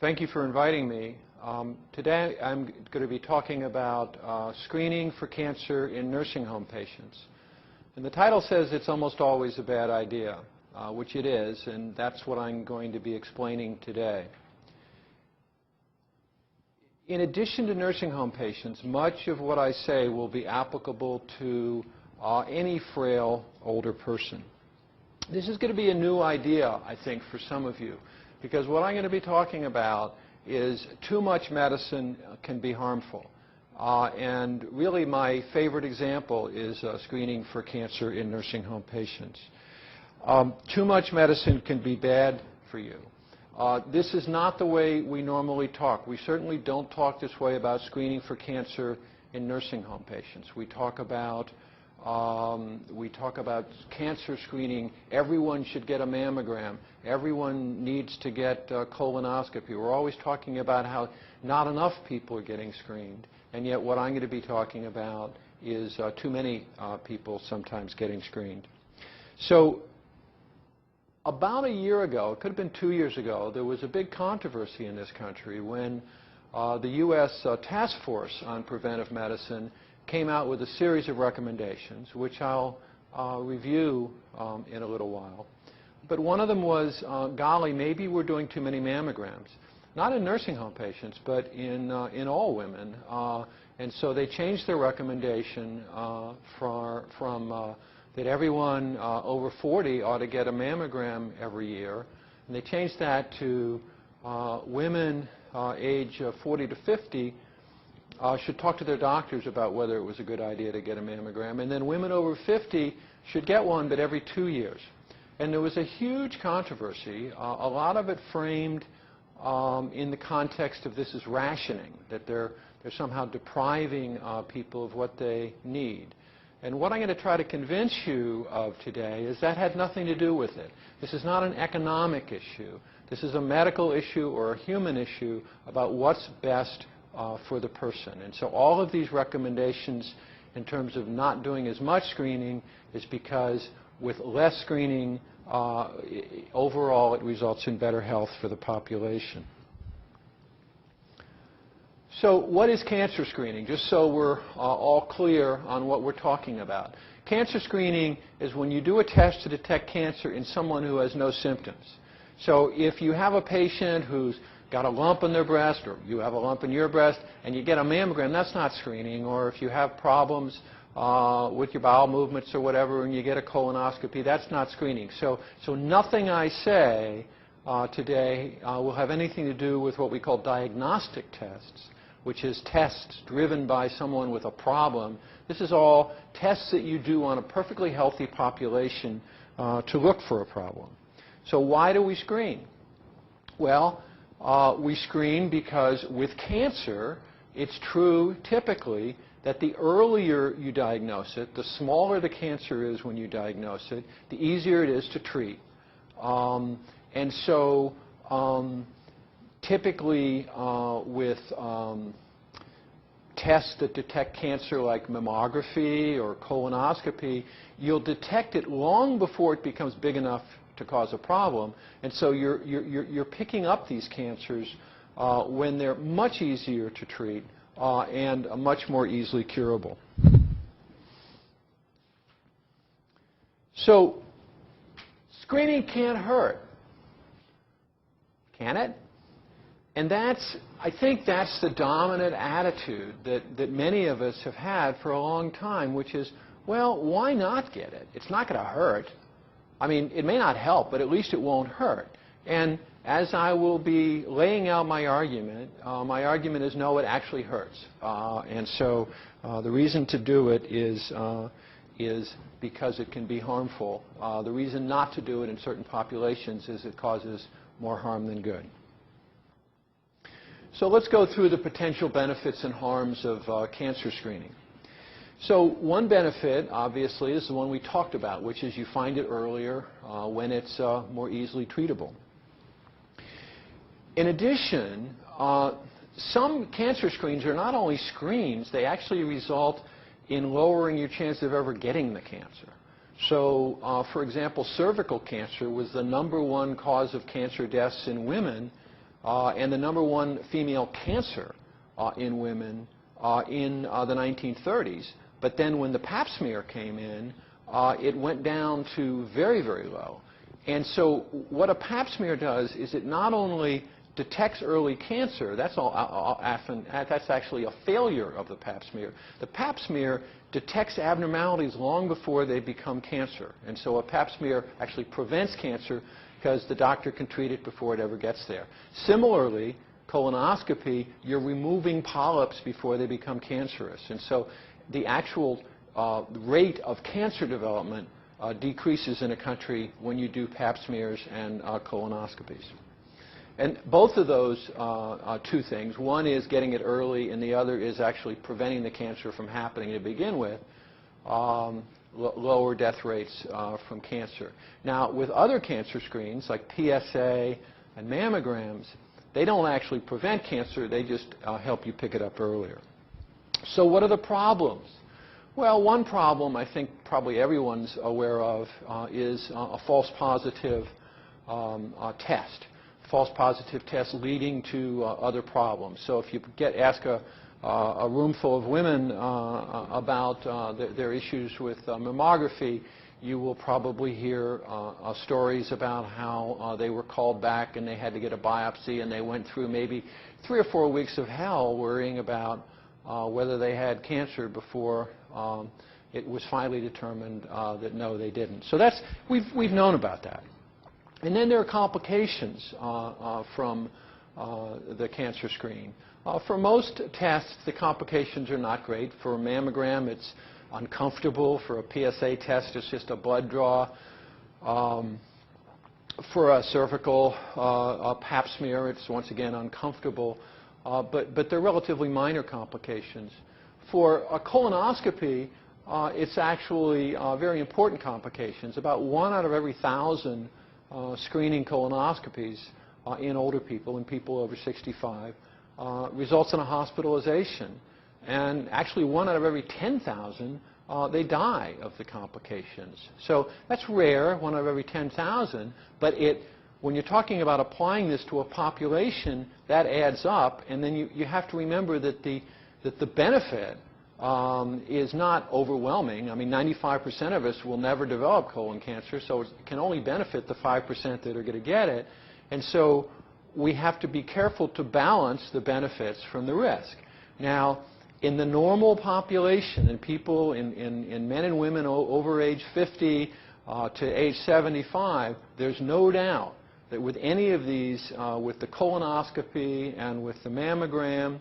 Thank you for inviting me. Today I'm going to be talking about screening for cancer in nursing home patients. And the title says it's almost always a bad idea, which it is, and that's what I'm going to be explaining today. In addition to nursing home patients, much of what I say will be applicable to any frail older person. This is going to be a new idea, I think, for some of you, because what I'm going to be talking about is too much medicine can be harmful. And really my favorite example is screening for cancer in nursing home patients. Too much medicine can be bad for you. This is not the way we normally talk. We certainly don't talk this way about screening for cancer in nursing home patients. We talk about cancer screening. Everyone should get a mammogram. Everyone needs to get colonoscopy. We're always talking about how not enough people are getting screened. And yet what I'm going to be talking about is too many people sometimes getting screened. So about a year ago, it could have been 2 years ago, there was a big controversy in this country when the U.S. Task Force on Preventive Medicine came out with a series of recommendations, which I'll review in a little while. But one of them was, golly, maybe we're doing too many mammograms. Not in nursing home patients, but in all women. And so they changed their recommendation from that everyone over 40 ought to get a mammogram every year. And they changed that to women age 40 to 50 should talk to their doctors about whether it was a good idea to get a mammogram. And then women over 50 should get one, but every 2 years. And there was a huge controversy, a lot of it framed in the context of this is rationing, that they're somehow depriving people of what they need. And what I'm going to try to convince you of today is that had nothing to do with it. This is not an economic issue. This is a medical issue or a human issue about what's best for the person. And so all of these recommendations in terms of not doing as much screening is because with less screening, overall it results in better health for the population. So what is cancer screening? Just so we're all clear on what we're talking about. Cancer screening is when you do a test to detect cancer in someone who has no symptoms. So if you have a patient who's got a lump in their breast, or you have a lump in your breast, and you get a mammogram, that's not screening. Or if you have problems with your bowel movements or whatever, and you get a colonoscopy, that's not screening. So nothing I say today will have anything to do with what we call diagnostic tests, which is tests driven by someone with a problem. This is all tests that you do on a perfectly healthy population to look for a problem. So why do we screen? Well, we screen because with cancer, it's true typically that the earlier you diagnose it, the smaller the cancer is when you diagnose it, the easier it is to treat. And so typically with tests that detect cancer like mammography or colonoscopy, you'll detect it long before it becomes big enough to cause a problem. And so you're picking up these cancers when they're much easier to treat and much more easily curable. So screening can't hurt, can it? And I think that's the dominant attitude that many of us have had for a long time, which is, well, why not get it? It's not going to hurt. I mean, it may not help, but at least it won't hurt. And as I will be laying out my argument is no, it actually hurts. And so the reason to do it is because it can be harmful. The reason not to do it in certain populations is it causes more harm than good. So let's go through the potential benefits and harms of cancer screening. So one benefit, obviously, is the one we talked about, which is you find it earlier when it's more easily treatable. In addition, some cancer screens are not only screens, they actually result in lowering your chance of ever getting the cancer. So, for example, cervical cancer was the #1 cause of cancer deaths in women and the #1 female cancer in women in the 1930s. But then when the pap smear came in, it went down to very, very low. And so what a pap smear does is it not only detects early cancer, that's actually a failure of the pap smear. The pap smear detects abnormalities long before they become cancer. And so a pap smear actually prevents cancer because the doctor can treat it before it ever gets there. Similarly, colonoscopy, you're removing polyps before they become cancerous. And so the actual rate of cancer development decreases in a country when you do pap smears and colonoscopies. And both of those two things, one is getting it early and the other is actually preventing the cancer from happening to begin with, lower death rates from cancer. Now, with other cancer screens like PSA and mammograms, they don't actually prevent cancer, they just help you pick it up earlier. So what are the problems? Well, one problem I think probably everyone's aware of is a false positive test. False positive test leading to other problems. So if you ask a room full of women about their issues with mammography, you will probably hear stories about how they were called back and they had to get a biopsy and they went through maybe 3 or 4 weeks of hell worrying about whether they had cancer before it was finally determined that no, they didn't. So we've known about that. And then there are complications from the cancer screen. For most tests, the complications are not great. For a mammogram, it's uncomfortable. For a PSA test, it's just a blood draw. For a cervical pap smear, it's once again uncomfortable. But they're relatively minor complications. For a colonoscopy, it's actually very important complications. About 1 out of every 1,000 screening colonoscopies in older people, in people over 65, results in a hospitalization. And actually 1 out of every 10,000, they die of the complications. So that's rare, 1 out of every 10,000, but when you're talking about applying this to a population, that adds up, and then you have to remember that the benefit is not overwhelming. I mean, 95% of us will never develop colon cancer, so it can only benefit the 5% that are going to get it. And so we have to be careful to balance the benefits from the risk. Now, in the normal population, in people, in men and women over age 50 to age 75, there's no doubt that with any of these, with the colonoscopy and with the mammogram,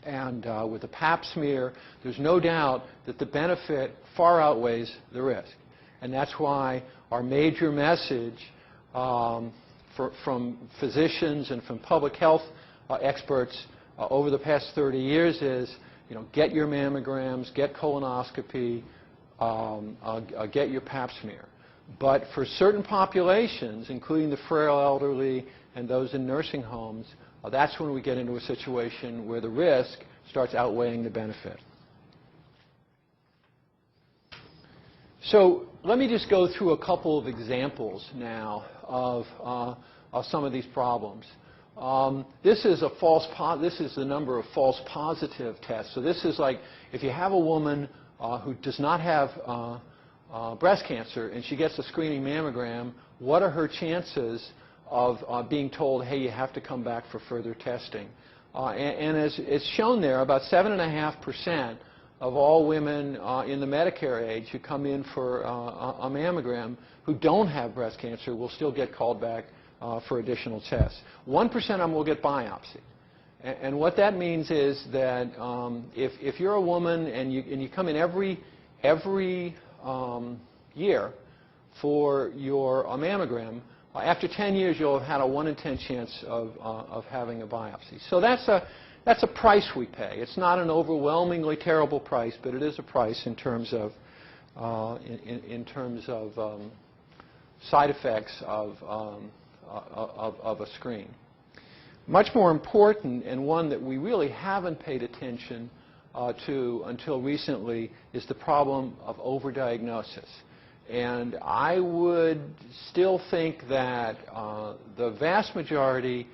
and with the pap smear, there's no doubt that the benefit far outweighs the risk. And that's why our major message from physicians and from public health experts over the past 30 years is, get your mammograms, get colonoscopy, get your pap smear. But for certain populations, including the frail elderly and those in nursing homes, that's when we get into a situation where the risk starts outweighing the benefit. So let me just go through a couple of examples now of some of these problems. This is the number of false positive tests. So this is like if you have a woman who does not have breast cancer and she gets a screening mammogram, what are her chances of being told, hey, you have to come back for further testing? And as it's shown there, about 7.5% of all women in the Medicare age who come in for a mammogram who don't have breast cancer will still get called back for additional tests. 1% of them will get biopsy. And what that means is that if you're a woman and you come in every year for your mammogram, after 10 years, you'll have had a 1 in 10 chance of having a biopsy. So that's a price we pay. It's not an overwhelmingly terrible price, but it is a price in terms of side effects of a screen. Much more important, and one that we really haven't paid attention to until recently, is the problem of overdiagnosis. And I would still think that the vast majority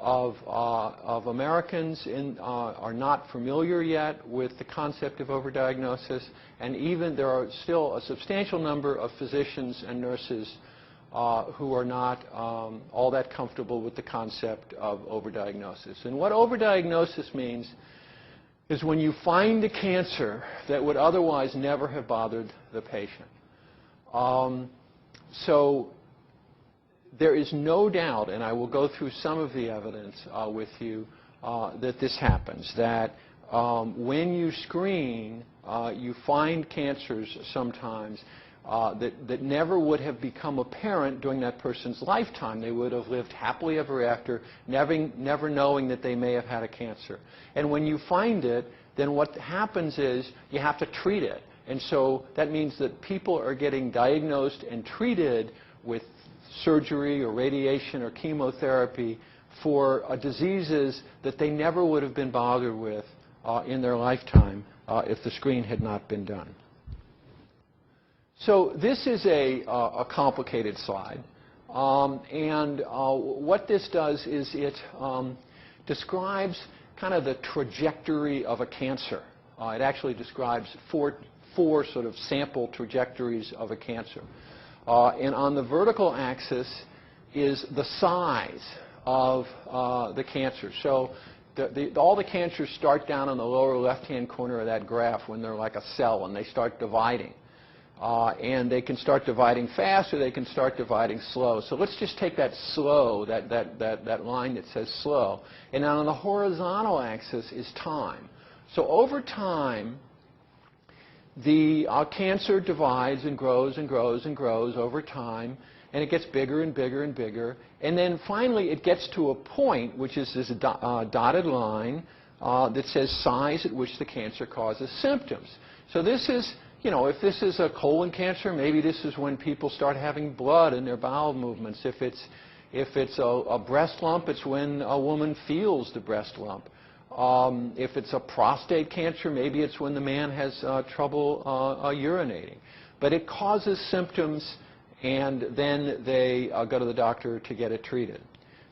of Americans are not familiar yet with the concept of overdiagnosis, and even there are still a substantial number of physicians and nurses who are not all that comfortable with the concept of overdiagnosis. And what overdiagnosis means is when you find a cancer that would otherwise never have bothered the patient. So there is no doubt, and I will go through some of the evidence with you, that this happens, that when you screen, you find cancers sometimes that never would have become apparent during that person's lifetime. They would have lived happily ever after, never knowing that they may have had a cancer. And when you find it, then what happens is you have to treat it. And so that means that people are getting diagnosed and treated with surgery or radiation or chemotherapy for diseases that they never would have been bothered with in their lifetime if the screen had not been done. So this is a complicated slide. And what this does is it describes kind of the trajectory of a cancer. It actually describes four sort of sample trajectories of a cancer. And on the vertical axis is the size of the cancer. So all the cancers start down on the lower left-hand corner of that graph when they're like a cell and they start dividing. And they can start dividing fast or they can start dividing slow. So let's just take that slow, that line that says slow. And now on the horizontal axis is time. So over time, the cancer divides and grows and grows and grows over time, and it gets bigger and bigger and bigger. And then finally it gets to a point, which is this dotted line that says size at which the cancer causes symptoms. So this is, you know, if this is a colon cancer, maybe this is when people start having blood in their bowel movements. If it's a breast lump, it's when a woman feels the breast lump. If it's a prostate cancer, maybe it's when the man has trouble urinating. But it causes symptoms, and then they go to the doctor to get it treated.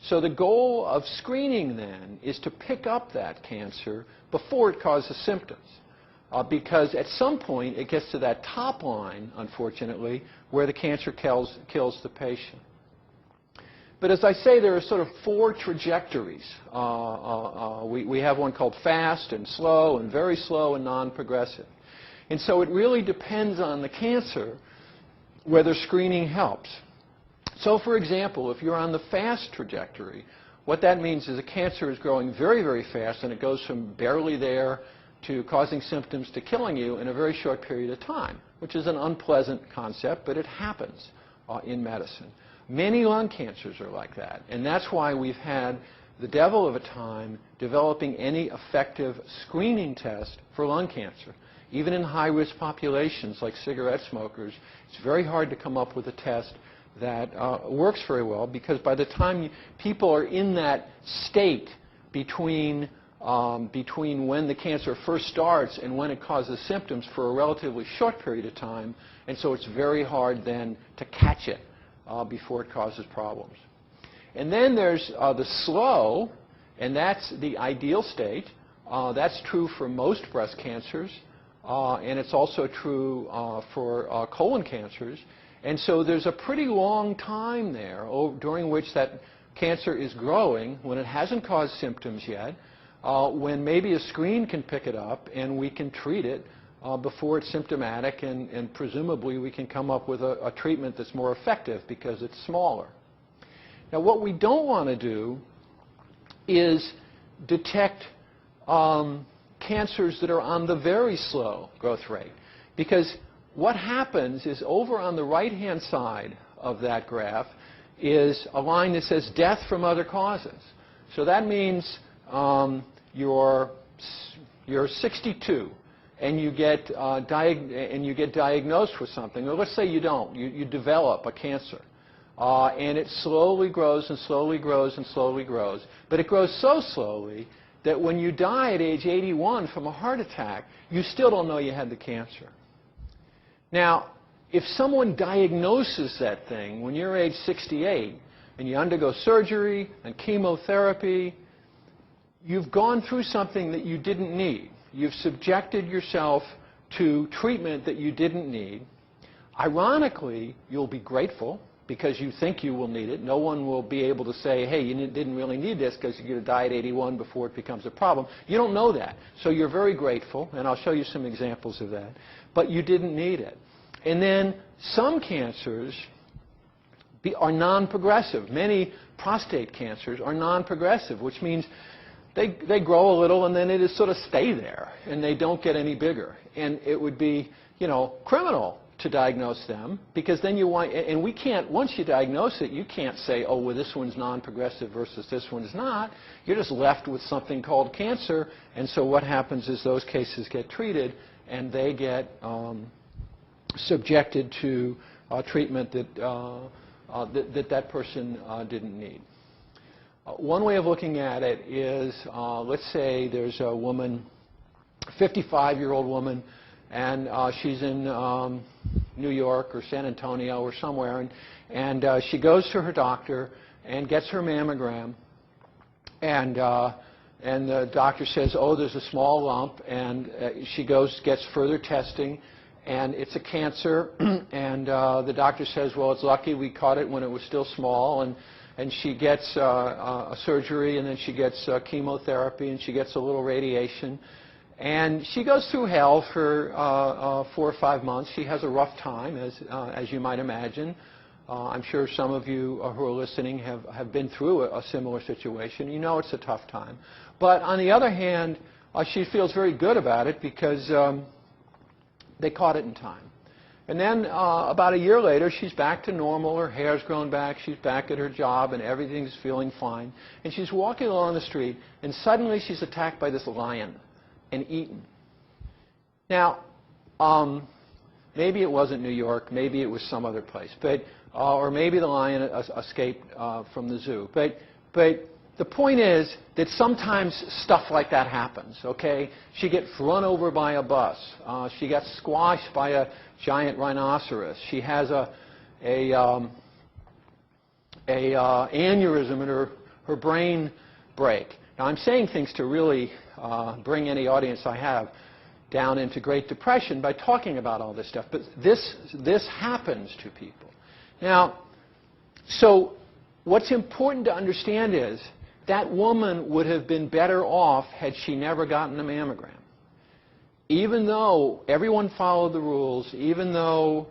So the goal of screening then is to pick up that cancer before it causes symptoms. Because at some point it gets to that top line, unfortunately, where the cancer kills the patient. But as I say, there are sort of four trajectories. We have one called fast and slow and very slow and non-progressive. And so it really depends on the cancer whether screening helps. So for example, if you're on the fast trajectory, what that means is the cancer is growing very, very fast, and it goes from barely there to causing symptoms to killing you in a very short period of time, which is an unpleasant concept, but it happens in medicine. Many lung cancers are like that, and that's why we've had the devil of a time developing any effective screening test for lung cancer. Even in high-risk populations like cigarette smokers, it's very hard to come up with a test that works very well, because by the time people are in that state between when the cancer first starts and when it causes symptoms for a relatively short period of time, and so it's very hard then to catch it before it causes problems. And then there's the slow, and that's the ideal state. That's true for most breast cancers, and it's also true for colon cancers. And so there's a pretty long time there during which that cancer is growing, when it hasn't caused symptoms yet, when maybe a screen can pick it up and we can treat it before it's symptomatic, and presumably we can come up with a treatment that's more effective because it's smaller. Now what we don't want to do is detect cancers that are on the very slow growth rate, because what happens is over on the right-hand side of that graph is a line that says death from other causes. So that means you're 62 and you get diagnosed with something. Or let's say you don't. You develop a cancer. And it slowly grows and slowly grows and slowly grows. But it grows so slowly that when you die at age 81 from a heart attack, you still don't know you had the cancer. Now, if someone diagnoses that thing when you're age 68, and you undergo surgery and chemotherapy, you've gone through something that you didn't need. You've subjected yourself to treatment that you didn't need. Ironically, you'll be grateful because you think you will need it. No one will be able to say, hey, you didn't really need this because you're going to die at 81 before it becomes a problem. You don't know that. So you're very grateful, and I'll show you some examples of that. But you didn't need it. And then some cancers are non-progressive. Many prostate cancers are non-progressive, which means they grow a little and then they just sort of stay there and they don't get any bigger. And it would be, criminal to diagnose them because then you want, and we can't, once you diagnose it, you can't say, oh, well, this one's non-progressive versus this one's not. You're just left with something called cancer. And so what happens is those cases get treated and they get subjected to treatment that person didn't need. One way of looking at it is, let's say there's a woman, a 55-year-old woman, and she's in New York or San Antonio or somewhere, and she goes to her doctor and gets her mammogram, and the doctor says, oh, there's a small lump, and she gets further testing, and it's a cancer, and the doctor says, well, it's lucky we caught it when it was still small, and she gets a surgery, and then she gets chemotherapy, and she gets a little radiation. And she goes through hell for 4 or 5 months. She has a rough time, as you might imagine. I'm sure some of you who are listening have been through a similar situation. You know it's a tough time. But on the other hand, she feels very good about it because they caught it in time. And then about a year later, she's back to normal. Her hair's grown back. She's back at her job, and everything's feeling fine. And she's walking along the street, and suddenly she's attacked by this lion and eaten. Now, maybe it wasn't New York. Maybe it was some other place. Or maybe the lion escaped from the zoo. But the point is that sometimes stuff like that happens, okay? She gets run over by a bus. She gets squashed by a giant rhinoceros. She has a aneurysm in her brain break. Now, I'm saying things to really bring any audience I have down into Great Depression by talking about all this stuff. But this happens to people. Now, so what's important to understand is that woman would have been better off had she never gotten a mammogram. Even though everyone followed the rules, even though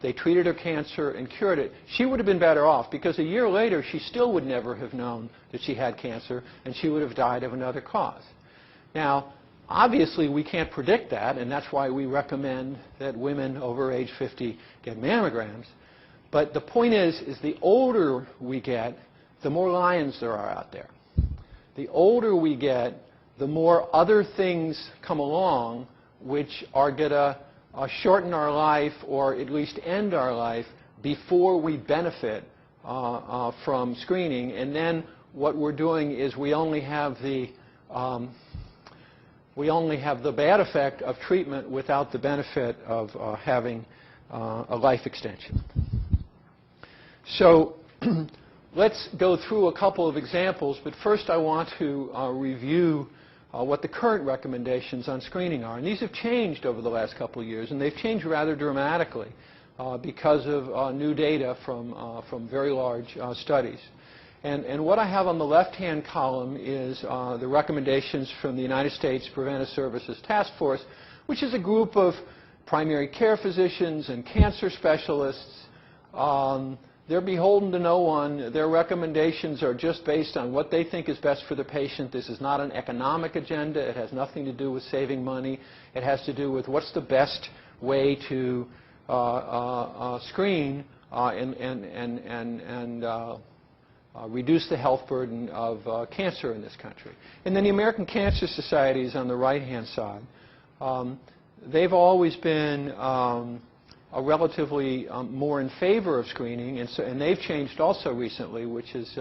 they treated her cancer and cured it, she would have been better off because a year later she still would never have known that she had cancer and she would have died of another cause. Now, obviously we can't predict that, and that's why we recommend that women over age 50 get mammograms. But the point is the older we get, the more lions there are out there. The older we get, the more other things come along which are going to shorten our life or at least end our life before we benefit from screening. And then what we're doing is we only have the bad effect of treatment without the benefit of having a life extension. So let's go through a couple of examples, but first I want to review what the current recommendations on screening are. And these have changed over the last couple of years, and they've changed rather dramatically because of new data from very large studies. And what I have on the left-hand column is the recommendations from the United States Preventive Services Task Force, which is a group of primary care physicians and cancer specialists. They're beholden to no one. Their recommendations are just based on what they think is best for the patient. This is not an economic agenda. It has nothing to do with saving money. It has to do with what's the best way to screen and reduce the health burden of cancer in this country. And then the American Cancer Society is on the right-hand side. They've always been relatively more in favor of screening, and they've changed also recently, which is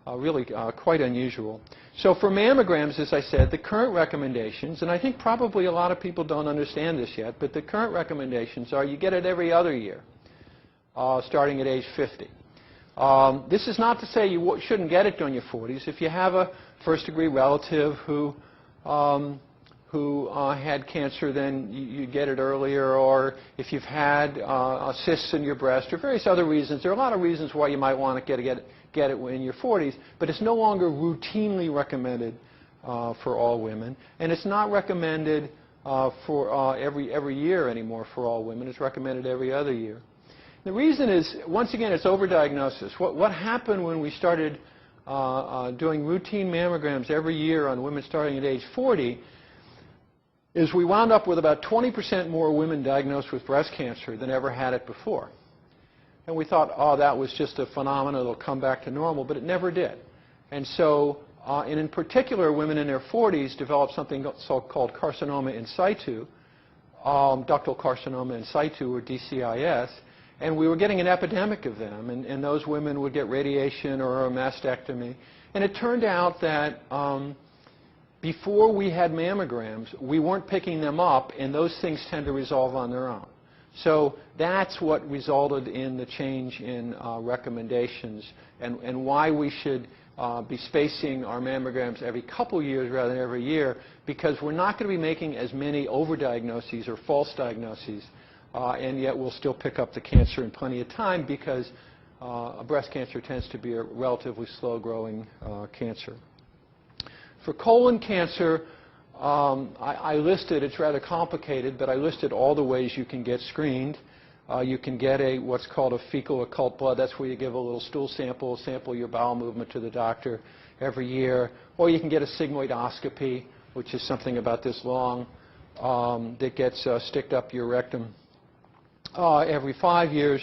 really quite unusual. So for mammograms, as I said, the current recommendations, and I think probably a lot of people don't understand this yet, but the current recommendations are you get it every other year. starting at age 50. This is not to say you shouldn't get it during your 40s. If you have a first-degree relative who had cancer, then you get it earlier, or if you've had cysts in your breast, or various other reasons. There are a lot of reasons why you might want to get it in your 40s, but it's no longer routinely recommended for all women, and it's not recommended for every year anymore for all women. It's recommended every other year. The reason is, once again, it's overdiagnosis. What happened when we started doing routine mammograms every year on women starting at age 40 is we wound up with about 20% more women diagnosed with breast cancer than ever had it before. And we thought, oh, that was just a phenomenon, it'll come back to normal, but it never did. And so, and in particular, women in their 40s developed something called carcinoma in situ, ductal carcinoma in situ, or DCIS, and we were getting an epidemic of them, and those women would get radiation or a mastectomy. And it turned out that before we had mammograms, we weren't picking them up, and those things tend to resolve on their own. So that's what resulted in the change in recommendations, and why we should be spacing our mammograms every couple years rather than every year, because we're not going to be making as many overdiagnoses or false diagnoses, and yet we'll still pick up the cancer in plenty of time, because breast cancer tends to be a relatively slow-growing cancer. For colon cancer, I listed, it's rather complicated, but I listed all the ways you can get screened. You can get what's called a fecal occult blood. That's where you give a little stool sample, sample your bowel movement to the doctor every year. Or you can get a sigmoidoscopy, which is something about this long, that gets sticked up your rectum every 5 years.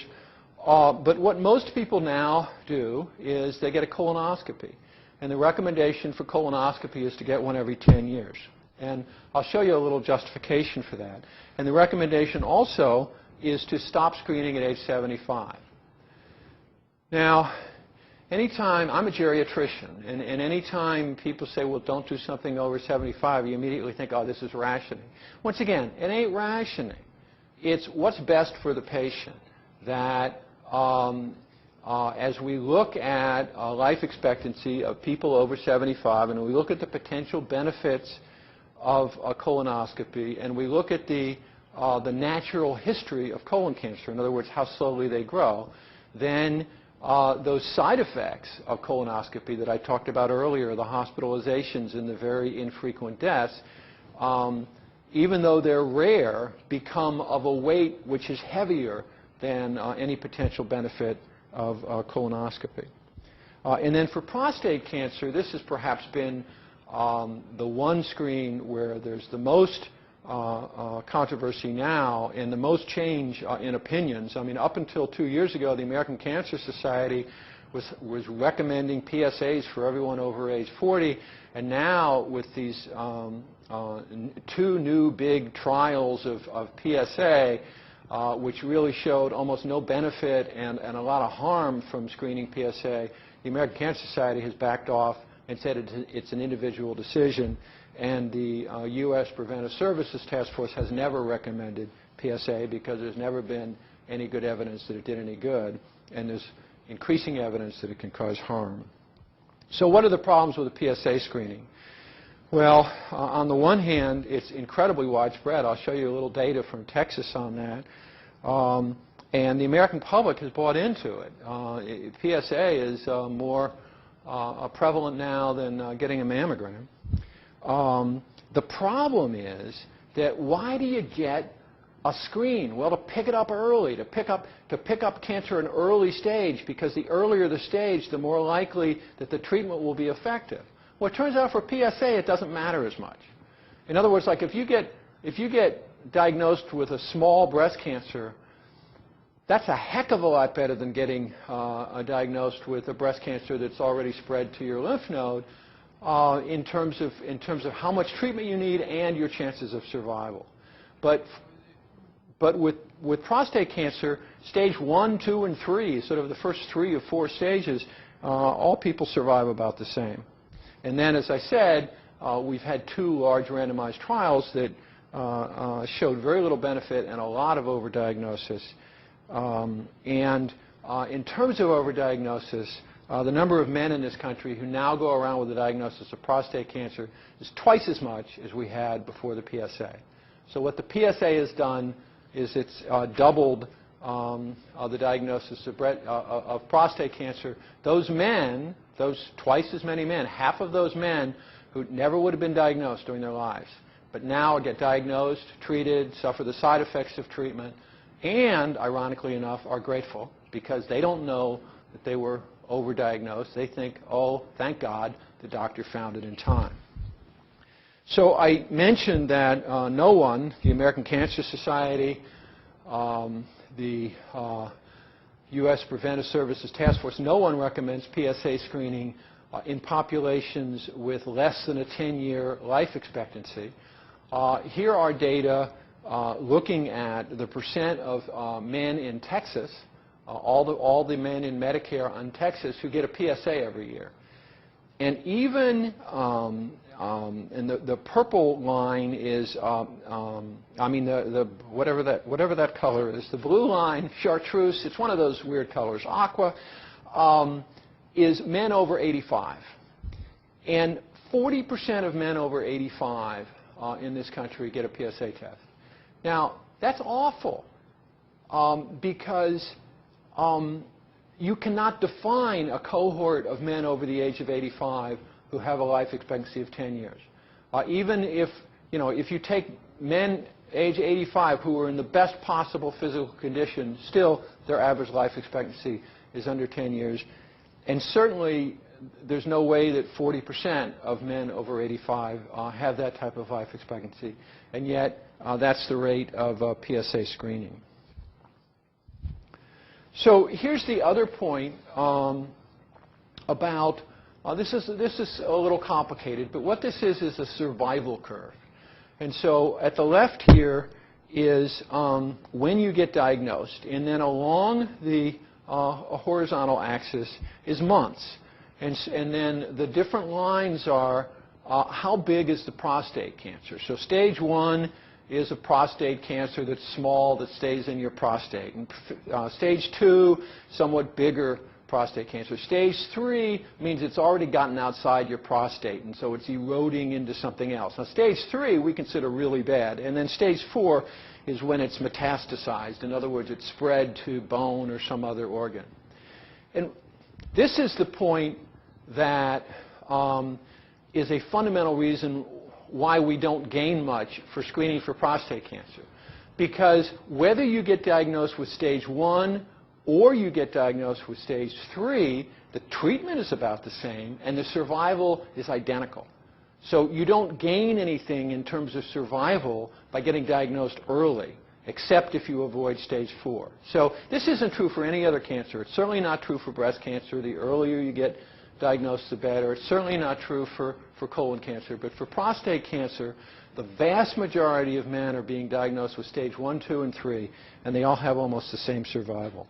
But what most people now do is they get a colonoscopy. And the recommendation for colonoscopy is to get one every 10 years. And I'll show you a little justification for that. And the recommendation also is to stop screening at age 75. Now, anytime, I'm a geriatrician, and anytime people say, well, don't do something over 75, you immediately think, oh, this is rationing. Once again, it ain't rationing. It's what's best for the patient. That as we look at life expectancy of people over 75, and we look at the potential benefits of a colonoscopy, and we look at the natural history of colon cancer, in other words, how slowly they grow, then those side effects of colonoscopy that I talked about earlier, the hospitalizations and the very infrequent deaths, even though they're rare, become of a weight which is heavier than any potential benefit of colonoscopy. And then for prostate cancer, this has perhaps been the one screen where there's the most controversy now and the most change in opinions. I mean, up until 2 years ago, the American Cancer Society was recommending PSAs for everyone over age 40, and now with these 2 new big trials of PSA, which really showed almost no benefit and a lot of harm from screening PSA, the American Cancer Society has backed off and said it's an individual decision, and the U.S. Preventive Services Task Force has never recommended PSA because there's never been any good evidence that it did any good, and there's increasing evidence that it can cause harm. So what are the problems with the PSA screening? Well, on the one hand, it's incredibly widespread. I'll show you a little data from Texas on that. And the American public has bought into it. PSA is more prevalent now than getting a mammogram. The problem is that why do you get a screen? Well, to pick it up early, to pick up cancer in early stage, because the earlier the stage, the more likely that the treatment will be effective. Well, it turns out for PSA, it doesn't matter as much. In other words, like if you get diagnosed with a small breast cancer, that's a heck of a lot better than getting diagnosed with a breast cancer that's already spread to your lymph node in terms of how much treatment you need and your chances of survival. But with prostate cancer, stage 1, 2, and 3, sort of the first 3 or 4 stages, all people survive about the same. And then, as I said, we've had 2 large randomized trials that showed very little benefit and a lot of overdiagnosis. In terms of overdiagnosis, the number of men in this country who now go around with a diagnosis of prostate cancer is twice as much as we had before the PSA. So what the PSA has done is it's doubled the diagnosis of prostate cancer. Those men, those twice as many men, half of those men who never would have been diagnosed during their lives, but now get diagnosed, treated, suffer the side effects of treatment, and, ironically enough, are grateful because they don't know that they were overdiagnosed. They think, oh, thank God, the doctor found it in time. So I mentioned that no one, the American Cancer Society, the U.S. Preventive Services Task Force, no one recommends PSA screening in populations with less than a 10-year life expectancy. Here are data looking at the percent of men in Texas, all the men in Medicare in Texas who get a PSA every year. And even, and the purple line is, I mean, whatever that color is, the blue line, chartreuse, it's one of those weird colors, aqua, is men over 85. And 40% of men over 85 in this country get a PSA test. Now, that's awful because you cannot define a cohort of men over the age of 85 who have a life expectancy of 10 years. Even if, if you take men age 85 who are in the best possible physical condition, still their average life expectancy is under 10 years. And certainly there's no way that 40% of men over 85 have that type of life expectancy. And yet that's the rate of PSA screening. So here's the other point about, this is a little complicated, but what this is a survival curve. And so at the left here is when you get diagnosed, and then along the horizontal axis is months. And then the different lines are how big is the prostate cancer. So stage 1 is a prostate cancer that's small, that stays in your prostate. And stage 2, somewhat bigger prostate cancer. Stage 3 means it's already gotten outside your prostate, and so it's eroding into something else. Now, stage 3 we consider really bad. And then stage 4 is when it's metastasized. In other words, it's spread to bone or some other organ. And this is the point that is a fundamental reason why we don't gain much for screening for prostate cancer. Because whether you get diagnosed with stage 1 or you get diagnosed with stage 3, the treatment is about the same and the survival is identical. So you don't gain anything in terms of survival by getting diagnosed early, except if you avoid stage 4. So this isn't true for any other cancer. It's certainly not true for breast cancer. The earlier you get diagnosed, the better. It's certainly not true for colon cancer. But for prostate cancer, the vast majority of men are being diagnosed with stage 1, 2, and 3, and they all have almost the same survival.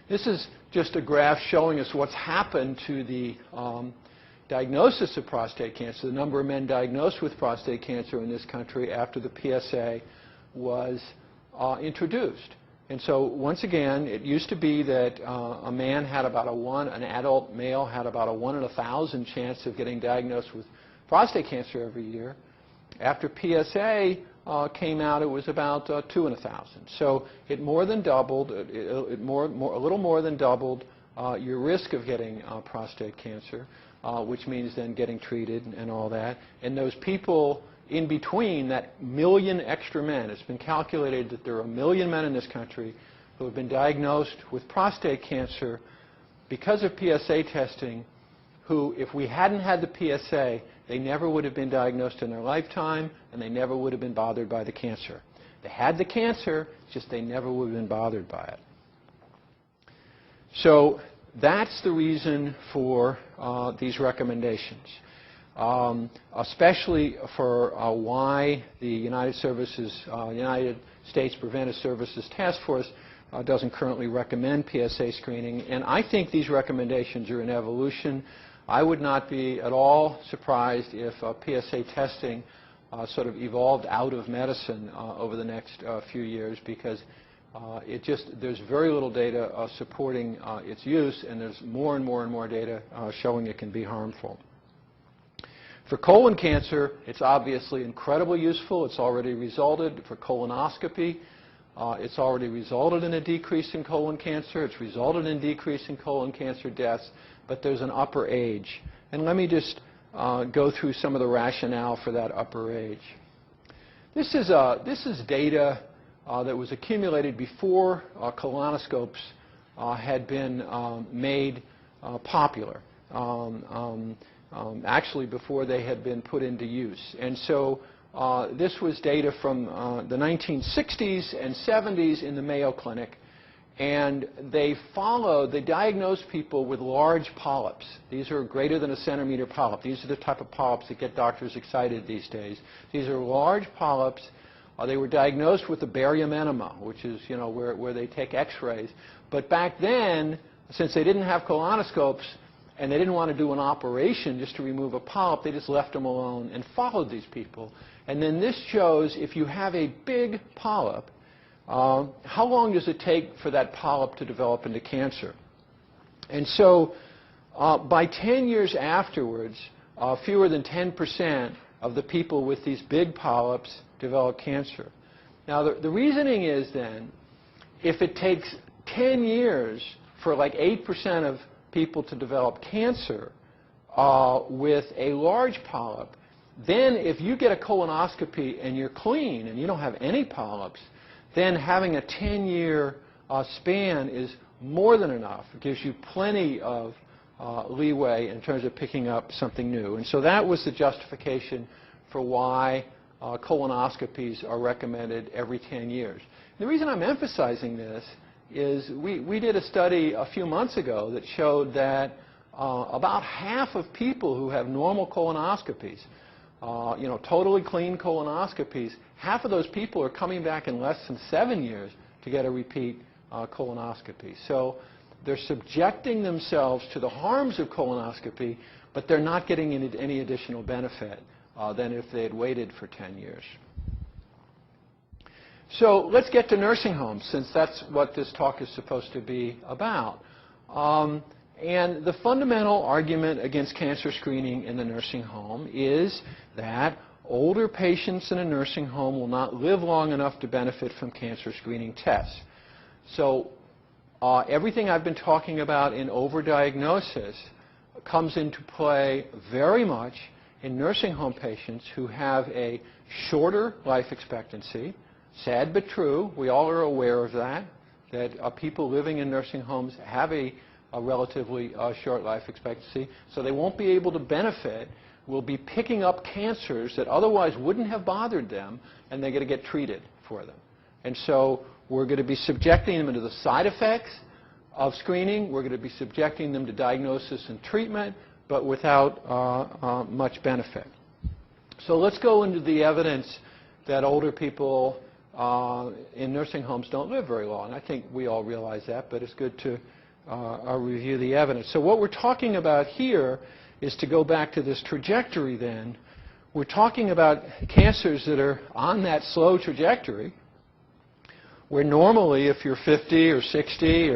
This is just a graph showing us what's happened to the diagnosis of prostate cancer, the number of men diagnosed with prostate cancer in this country after the PSA was introduced. And so once again, it used to be that a man had about an adult male had about a 1 in 1,000 chance of getting diagnosed with prostate cancer every year. After PSA came out, it was about 2 in 1,000. So it more than doubled, a little more than doubled your risk of getting prostate cancer, which means then getting treated and all that. And those people in between, that million extra men, it's been calculated that there are 1 million men in this country who have been diagnosed with prostate cancer because of PSA testing, who, if we hadn't had the PSA, they never would have been diagnosed in their lifetime, and they never would have been bothered by the cancer. They had the cancer, it's just they never would have been bothered by it. So that's the reason for these recommendations. Especially for why the United States Preventive Services Task Force doesn't currently recommend PSA screening. And I think these recommendations are in evolution. I would not be at all surprised if PSA testing sort of evolved out of medicine over the next few years, because There's very little data supporting its use, and there's more and more and more data showing it can be harmful. For colon cancer, it's obviously incredibly useful. It's already resulted for colonoscopy. It's already resulted in a decrease in colon cancer. It's resulted in a decrease in colon cancer deaths, but there's an upper age. And let me just go through some of the rationale for that upper age. This is data that was accumulated before colonoscopes had been made popular, actually before they had been put into use. And so this was data from the 1960s and 70s in the Mayo Clinic, and they diagnosed people with large polyps. These are greater than a centimeter polyp. These are the type of polyps that get doctors excited these days. These are large polyps. They were diagnosed with the barium enema, which is, where they take x-rays. But back then, since they didn't have colonoscopes and they didn't want to do an operation just to remove a polyp, they just left them alone and followed these people. And then this shows if you have a big polyp, how long does it take for that polyp to develop into cancer? And so by 10 years afterwards, fewer than 10% of the people with these big polyps develop cancer. Now, the reasoning is then, if it takes 10 years for like 8% of people to develop cancer with a large polyp, then if you get a colonoscopy and you're clean and you don't have any polyps, then having a 10-year span is more than enough. It gives you plenty of leeway in terms of picking up something new. And so that was the justification for why colonoscopies are recommended every 10 years. The reason I'm emphasizing this is we did a study a few months ago that showed that about half of people who have normal colonoscopies, totally clean colonoscopies, half of those people are coming back in less than 7 years to get a repeat colonoscopy. So they're subjecting themselves to the harms of colonoscopy, but they're not getting any additional benefit than if they had waited for 10 years. So let's get to nursing homes, since that's what this talk is supposed to be about. And the fundamental argument against cancer screening in the nursing home is that older patients in a nursing home will not live long enough to benefit from cancer screening tests. So everything I've been talking about in overdiagnosis comes into play very much in nursing home patients who have a shorter life expectancy. Sad but true, we all are aware of that people living in nursing homes have a relatively short life expectancy, so they won't be able to benefit, will be picking up cancers that otherwise wouldn't have bothered them, and they're going to get treated for them. And so we're going to be subjecting them to the side effects of screening. We're going to be subjecting them to diagnosis and treatment, but without much benefit. So let's go into the evidence that older people in nursing homes don't live very long. I think we all realize that, but it's good to review the evidence. So what we're talking about here is, to go back to this trajectory then, we're talking about cancers that are on that slow trajectory, where normally if you're 50 or 60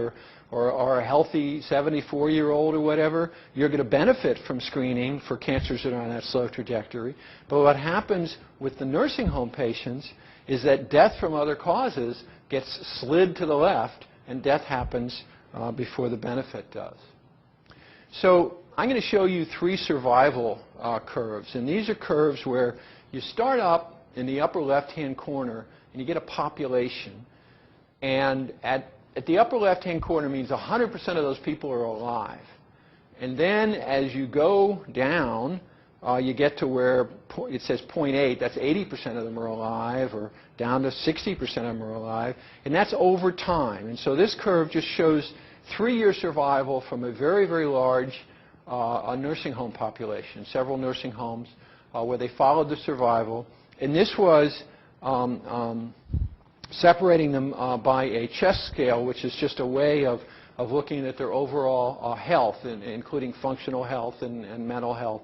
or a healthy 74-year-old or whatever, you're going to benefit from screening for cancers that are on that slow trajectory. But what happens with the nursing home patients is that death from other causes gets slid to the left, and death happens before the benefit does. So I'm going to show you 3 survival curves. And these are curves where you start up in the upper left-hand corner and you get a population. And at the upper left-hand corner means 100% of those people are alive. And then as you go down, you get to where it says 0.8, that's 80% of them are alive, or down to 60% of them are alive. And that's over time. And so this curve just shows 3-year survival from a very, very large nursing home population, several nursing homes where they followed the survival. And this was separating them by a chest scale, which is just a way of looking at their overall health, including functional health and mental health,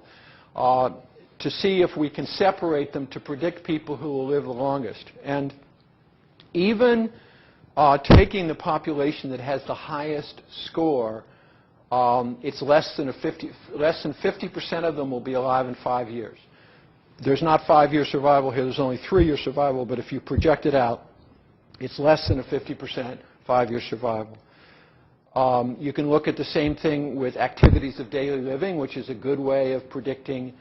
to see if we can separate them to predict people who will live the longest. And even taking the population that has the highest score, it's less than 50% of them will be alive in 5 years. There's not 5-year survival here. There's only 3-year survival. But if you project it out, it's less than a 50% 5-year survival. You can look at the same thing with activities of daily living, which is a good way of predicting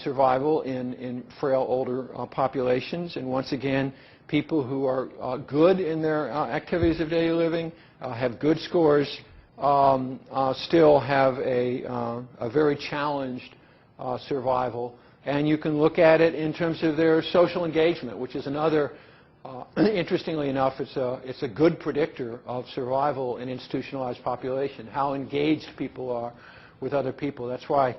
survival in frail older populations. And once again, people who are good in their activities of daily living, have good scores, still have a very challenged survival. And you can look at it in terms of their social engagement, which is another, interestingly enough, it's a good predictor of survival in institutionalized population, how engaged people are with other people. That's why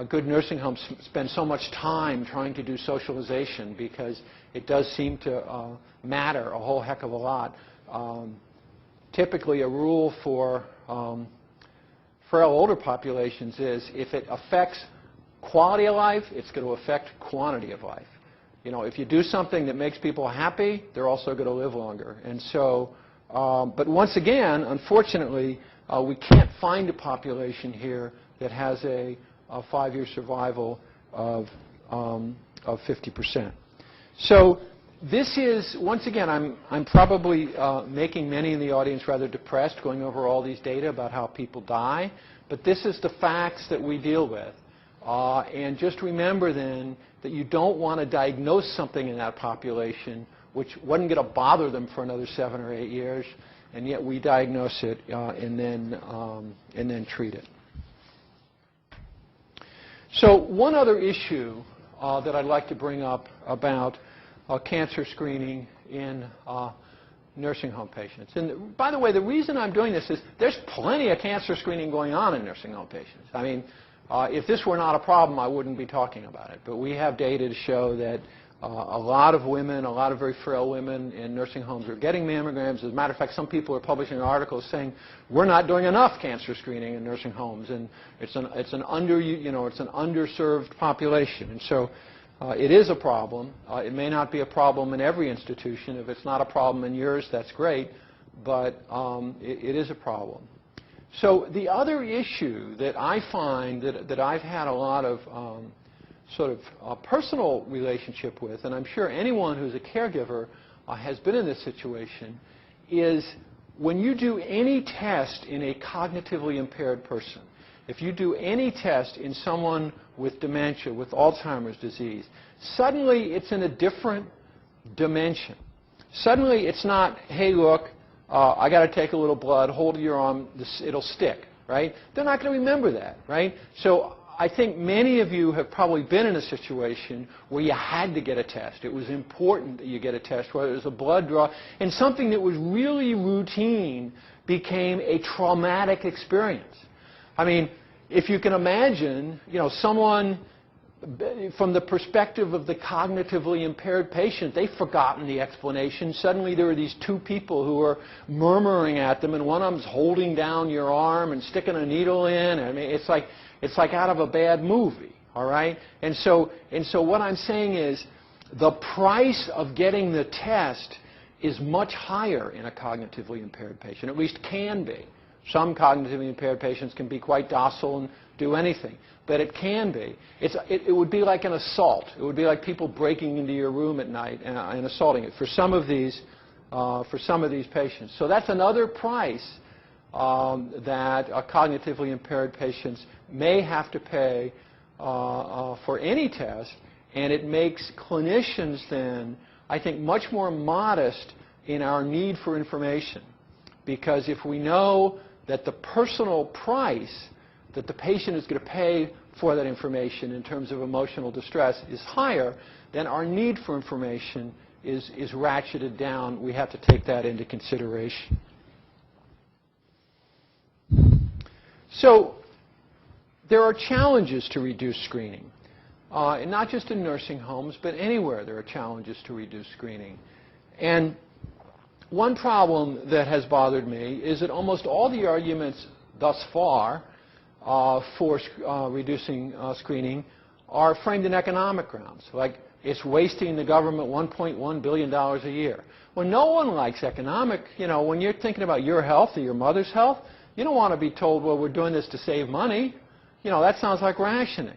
good nursing homes spend so much time trying to do socialization, because it does seem to matter a whole heck of a lot. Typically, a rule for frail older populations is if it affects quality of life, it's going to affect quantity of life. You know, if you do something that makes people happy, they're also going to live longer. And so, but once again, unfortunately, we can't find a population here that has a 5-year survival of 50%. So this is, once again, I'm probably making many in the audience rather depressed going over all these data about how people die, but this is the facts that we deal with. And just remember then that you don't want to diagnose something in that population which wasn't going to bother them for another 7 or 8 years, and yet we diagnose it and then treat it. So one other issue that I'd like to bring up about cancer screening in nursing home patients. And by the way, the reason I'm doing this is there's plenty of cancer screening going on in nursing home patients. I mean, if this were not a problem, I wouldn't be talking about it. But we have data to show that a lot of women, a lot of very frail women in nursing homes are getting mammograms. As a matter of fact, some people are publishing articles saying we're not doing enough cancer screening in nursing homes, and it's an underserved population. And so it is a problem. It may not be a problem in every institution. If it's not a problem in yours, that's great, but it is a problem. So the other issue that I find that I've had a lot of sort of personal relationship with, and I'm sure anyone who's a caregiver has been in this situation, is when you do any test in a cognitively impaired person, if you do any test in someone with dementia, with Alzheimer's disease, suddenly it's in a different dimension. Suddenly it's not, hey, look, I got to take a little blood, hold your arm, it'll stick, right? They're not going to remember that, right? So I think many of you have probably been in a situation where you had to get a test. It was important that you get a test, whether it was a blood draw, and something that was really routine became a traumatic experience. I mean, if you can imagine, you know, someone from the perspective of the cognitively impaired patient, they've forgotten the explanation. Suddenly there are these two people who are murmuring at them, and one of them's holding down your arm and sticking a needle in. I mean, it's like out of a bad movie, all right? And so what I'm saying is the price of getting the test is much higher in a cognitively impaired patient, at least can be. Some cognitively impaired patients can be quite docile and do anything, but it can be. It would be like an assault. It would be like people breaking into your room at night and assaulting it for some of these patients. So that's another price that cognitively impaired patients may have to pay for any test, and it makes clinicians then, I think, much more modest in our need for information. Because if we know that the personal price that the patient is going to pay for that information in terms of emotional distress is higher, then our need for information is ratcheted down. We have to take that into consideration. So there are challenges to reduce screening. And not just in nursing homes, but anywhere there are challenges to reduce screening. And one problem that has bothered me is that almost all the arguments thus far for reducing screening are framed in economic grounds. Like, It's wasting the government $1.1 billion a year. Well, no one likes economic, when you're thinking about your health or your mother's health, you don't want to be told, well, we're doing this to save money. That sounds like rationing.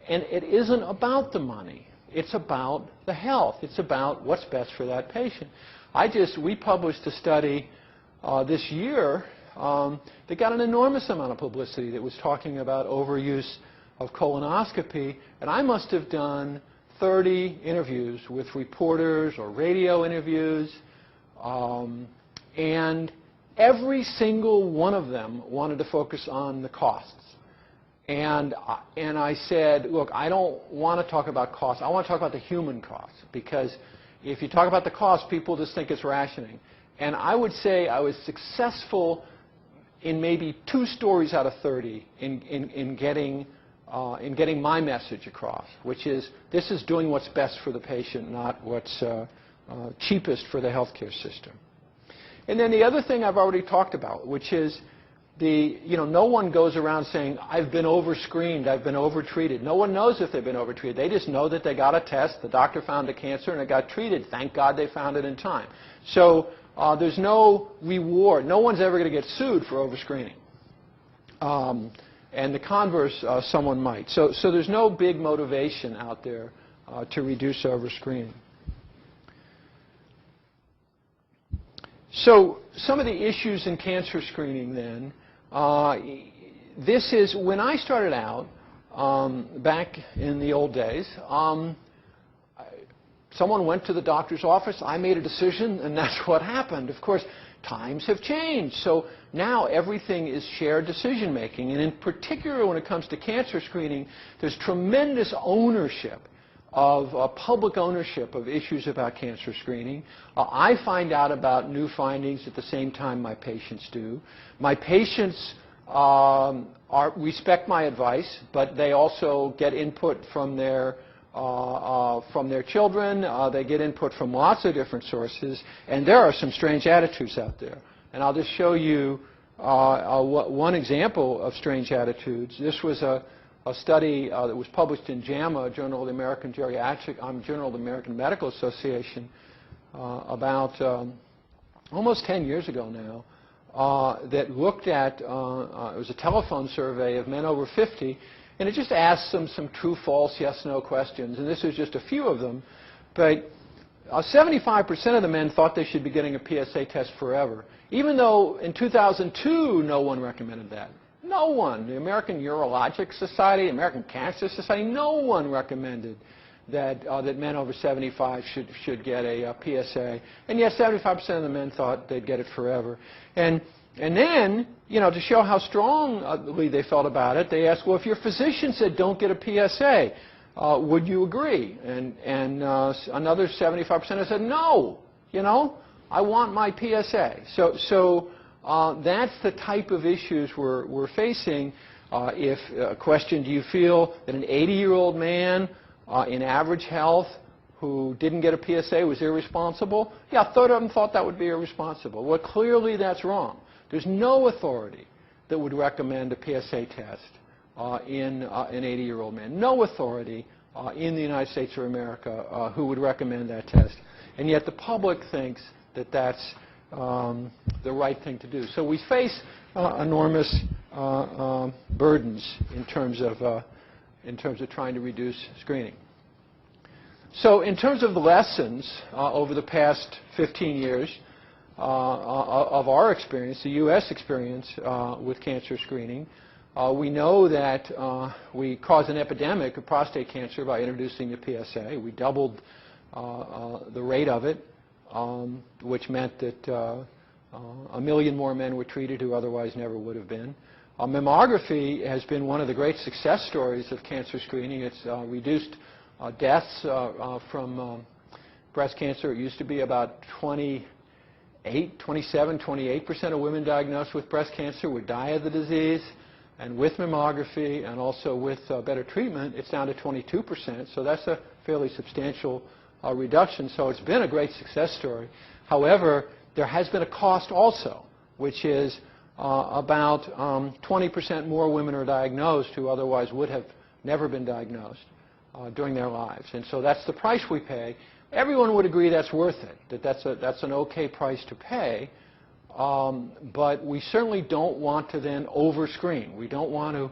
And it isn't about the money. It's about the health. It's about what's best for that patient. We published a study this year that got an enormous amount of publicity that was talking about overuse of colonoscopy. And I must have done 30 interviews with reporters or radio interviews. And every single one of them wanted to focus on the costs. And I said, look, I don't want to talk about costs. I want to talk about the human costs. Because if you talk about the costs, people just think it's rationing. And I would say I was successful in maybe 2 stories out of 30 in getting my message across, which is this is doing what's best for the patient, not what's cheapest for the healthcare system. And then the other thing I've already talked about, which is no one goes around saying, I've been over-screened, I've been over-treated. No one knows if they've been over-treated. They just know that they got a test, the doctor found a cancer, and it got treated. Thank God they found it in time. So there's no reward. No one's ever going to get sued for over-screening. And the converse, someone might. So there's no big motivation out there to reduce over-screening. So some of the issues in cancer screening then, this is, when I started out back in the old days, someone went to the doctor's office, I made a decision, and that's what happened. Of course, times have changed. So now everything is shared decision making. And in particular, when it comes to cancer screening, there's tremendous ownership of public ownership of issues about cancer screening. I find out about new findings at the same time my patients do. My patients respect my advice, but they also get input from their children. They get input from lots of different sources, and there are some strange attitudes out there. And I'll just show you one example of strange attitudes. This was a study that was published in JAMA, Journal of the American Journal of the American Medical Association, about almost 10 years ago now, that looked at, it was a telephone survey of men over 50, and it just asked them some true, false, yes, no questions, and this is just a few of them, but 75% of the men thought they should be getting a PSA test forever, even though in 2002 no one recommended that. No one. The American Urologic Society, American Cancer Society, no one recommended that men over 75 should get a PSA. And yet 75% of the men thought they'd get it forever. And then, to show how strongly they felt about it, they asked, well, if your physician said don't get a PSA, would you agree? And another 75% said no. I want my PSA. So that's the type of issues we're facing. If a question, do you feel that an 80-year-old man in average health who didn't get a PSA was irresponsible? Yeah, a third of them thought that would be irresponsible. Well, clearly that's wrong. There's no authority that would recommend a PSA test in an 80-year-old man. No authority in the United States of America who would recommend that test. And yet the public thinks that that's the right thing to do. So we face enormous burdens in terms of trying to reduce screening. So in terms of the lessons over the past 15 years of our experience, the U.S. experience with cancer screening, we know that we caused an epidemic of prostate cancer by introducing the PSA. We doubled the rate of it, which meant that 1 million more men were treated who otherwise never would have been. Mammography has been one of the great success stories of cancer screening. It's reduced deaths from breast cancer. It used to be about 27, 28% of women diagnosed with breast cancer would die of the disease. And with mammography and also with better treatment, it's down to 22%. So that's a fairly substantial reduction. So it's been a great success story. However, there has been a cost also, which is about 20% more women are diagnosed who otherwise would have never been diagnosed. during their lives. And so that's the price we pay. Everyone would agree that's worth it, that's an okay price to pay, but we certainly don't want to then overscreen. We don't want to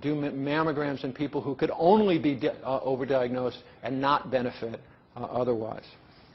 do mammograms in people who could only be overdiagnosed and not benefit otherwise.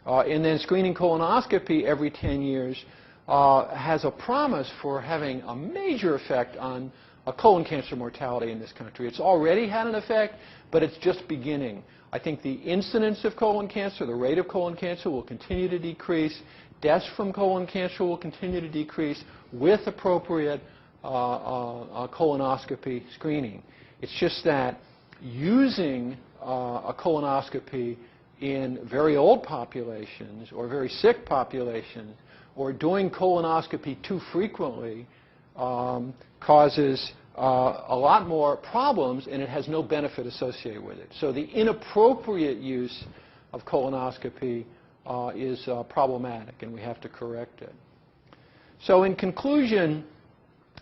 And then screening colonoscopy every 10 years has a promise for having a major effect on colon cancer mortality in this country. It's already had an effect, but it's just beginning. I think the incidence of colon cancer, the rate of colon cancer will continue to decrease. Deaths from colon cancer will continue to decrease with appropriate colonoscopy screening. It's just that using a colonoscopy in very old populations or very sick populations or doing colonoscopy too frequently causes a lot more problems, and it has no benefit associated with it. So the inappropriate use of colonoscopy is problematic, and we have to correct it. So in conclusion,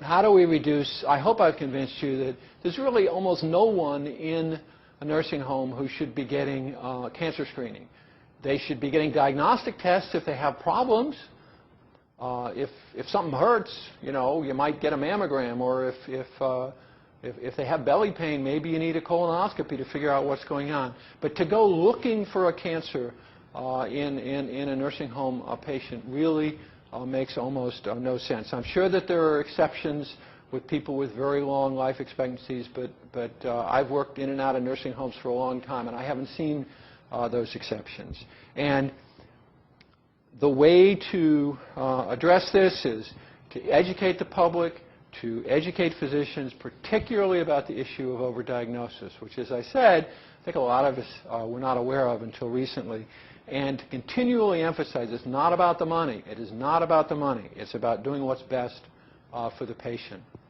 how do we reduce? I hope I've convinced you that there's really almost no one in a nursing home who should be getting cancer screening. They should be getting diagnostic tests if they have problems. If something hurts, you know, you might get a mammogram, or if they have belly pain, maybe you need a colonoscopy to figure out what's going on. But to go looking for a cancer in a nursing home patient really makes almost no sense. I'm sure that there are exceptions with people with very long life expectancies, but I've worked in and out of nursing homes for a long time, and I haven't seen those exceptions. And the way to address this is to educate the public, to educate physicians, particularly about the issue of overdiagnosis, which, as I said, I think a lot of us were not aware of until recently, and to continually emphasize it's not about the money. It is not about the money. It's about doing what's best for the patient.